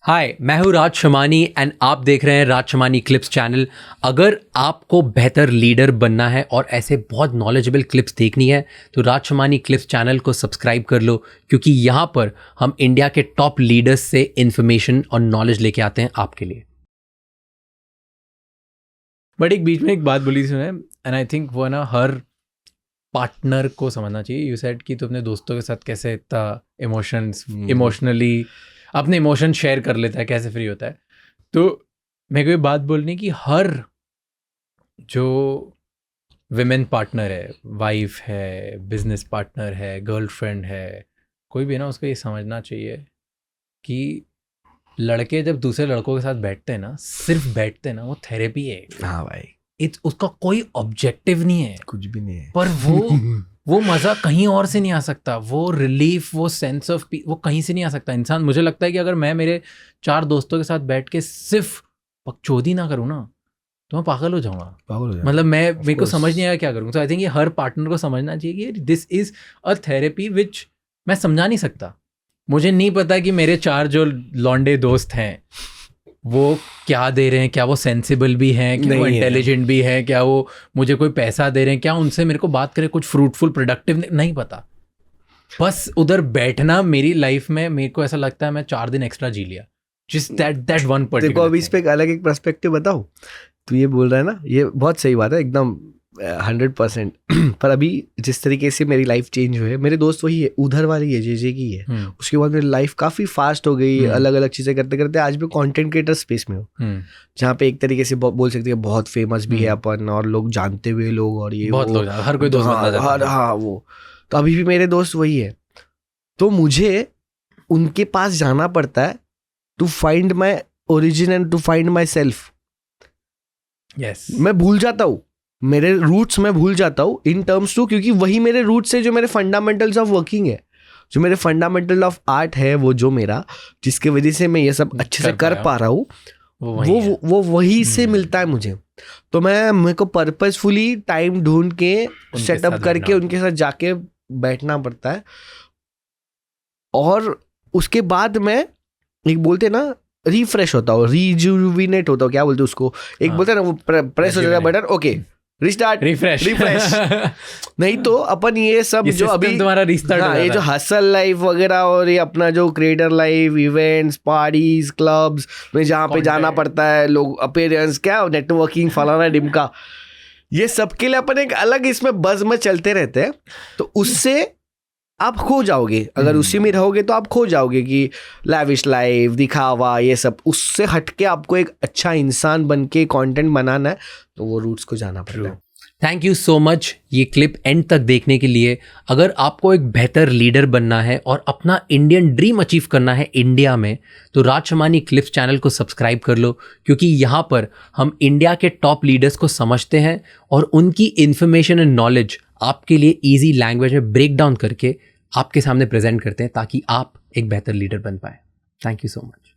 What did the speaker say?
हाय, मैं हूँ राज शमानी एंड आप देख रहे हैं राज शमानी क्लिप्स चैनल। अगर आपको बेहतर लीडर बनना है और ऐसे बहुत नॉलेजेबल क्लिप्स देखनी है तो राज शमानी क्लिप्स चैनल को सब्सक्राइब कर लो, क्योंकि यहाँ पर हम इंडिया के टॉप लीडर्स से इन्फॉर्मेशन और नॉलेज लेके आते हैं आपके लिए। बट एक बीच में एक बात बोली थी मैंने, एंड आई थिंक वो ना हर पार्टनर को समझना चाहिए। यू सेड कि तू अपने दोस्तों के साथ कैसे इतना इमोशनली अपने इमोशन शेयर कर लेता है, कैसे फ्री होता है। तो मेरे को ये बात बोलनी कि हर जो विमेन पार्टनर है, वाइफ है, बिजनेस पार्टनर है, गर्लफ्रेंड है, कोई भी ना, उसको ये समझना चाहिए कि लड़के जब दूसरे लड़कों के साथ बैठते हैं ना, सिर्फ बैठते हैं ना, वो थेरेपी है। हाँ भाई, उसका कोई ऑब्जेक्टिव नहीं है, कुछ भी नहीं है, पर वो मज़ा कहीं और से नहीं आ सकता। वो रिलीफ, वो सेंस ऑफ पीस, वो कहीं से नहीं आ सकता। इंसान, मुझे लगता है कि अगर मैं मेरे 4 दोस्तों के साथ बैठ के सिर्फ बकचोदी ना करूँ ना, तो मैं पागल हो जाऊंगा। मतलब मेरे को समझ नहीं आया क्या करूँ। तो आई थिंक ये हर पार्टनर को समझना चाहिए कि this is a therapy which मैं समझा नहीं सकता। मुझे नहीं पता कि मेरे 4 जो लौंडे दोस्त हैं वो क्या दे रहे हैं, क्या वो सेंसिबल भी हैं, क्या वो इंटेलिजेंट भी हैं, क्या वो मुझे कोई पैसा दे रहे हैं, क्या उनसे मेरे को बात करें कुछ फ्रूटफुल प्रोडक्टिव, नहीं पता। बस उधर बैठना मेरी लाइफ में, मेरे को ऐसा लगता है मैं 4 दिन एक्स्ट्रा जी लिया, जिस दैट वन पर्टिकुलर। देखो अभी इस पे एक अलग एक पर्सपेक्टिव बताऊं, तू ये बोल रहा है ना, ये बहुत सही बात है, एकदम 100%। पर अभी जिस तरीके से मेरी लाइफ चेंज हुई है, मेरे दोस्त वही है, उधर वाली है, जे की है। उसके बाद मेरी लाइफ काफ़ी फास्ट हो गई, अलग अलग चीज़ें करते करते आज भी कंटेंट क्रिएटर स्पेस में हूँ, जहाँ पे एक तरीके से बोल सकते हैं बहुत फेमस भी है अपन, और लोग जानते हुए लोग, और ये बहुत लोग, हर कोई दोस्त बनता जाता है। हाँ वो तो अभी भी मेरे दोस्त वही है। तो मुझे उनके पास जाना पड़ता है to find my origin and to find myself. Yes, मैं भूल जाता हूँ मेरे रूट्स, मैं भूल जाता हूँ इन टर्म्स टू, क्योंकि वही मेरे रूट्स है जो मेरे फंडामेंटल्स ऑफ वर्किंग है, जो मेरे फंडामेंटल ऑफ आर्ट है, वो जो मेरा, जिसके वजह से मैं ये सब अच्छे से कर पा रहा हूँ, वो वही से मिलता है मुझे। तो मेरे को पर्पसफुली टाइम ढूंढ के सेटअप करके उनके साथ जाके बैठना पड़ता है। और उसके बाद मैं एक बोलते ना रिफ्रेश होता हूँ, रिजुविनेट होता हूँ, क्या बोलते हैं उसको, एक बोलते हैं ना, वो प्रेस हो जाता है बटन, ओके रिस्टार्ट, रिफ्रेश। नहीं तो अपन ये सब जो अभी तुम्हारा रिस्टार्ट, हाँ, ये जो हसल लाइफ वगैरह और ये अपना जो creator life, events, parties, clubs में जहाँ पे जाना पड़ता है, लोग अपीयरेंस, क्या नेटवर्किंग, फलाना डिमका, ये सबके लिए अपन एक अलग इसमें बज़ में चलते रहते हैं। तो उससे आप खो जाओगे, अगर उसी में रहोगे तो आप खो जाओगे कि लैविश लाइफ, दिखावा, ये सब। उससे हटके आपको एक अच्छा इंसान बन के कॉन्टेंट बनाना है, तो वो रूट्स को जाना पड़ता है। थैंक यू सो मच ये क्लिप एंड तक देखने के लिए। अगर आपको एक बेहतर लीडर बनना है और अपना इंडियन ड्रीम अचीव करना है इंडिया में, तो राज शमानी क्लिप्स चैनल को सब्सक्राइब कर लो, क्योंकि यहाँ पर हम इंडिया के टॉप लीडर्स को समझते हैं और उनकी इन्फॉर्मेशन एंड नॉलेज आपके लिए ईजी लैंग्वेज में ब्रेक डाउन करके आपके सामने प्रेजेंट करते हैं, ताकि आप एक बेहतर लीडर बन पाए। Thank you so much.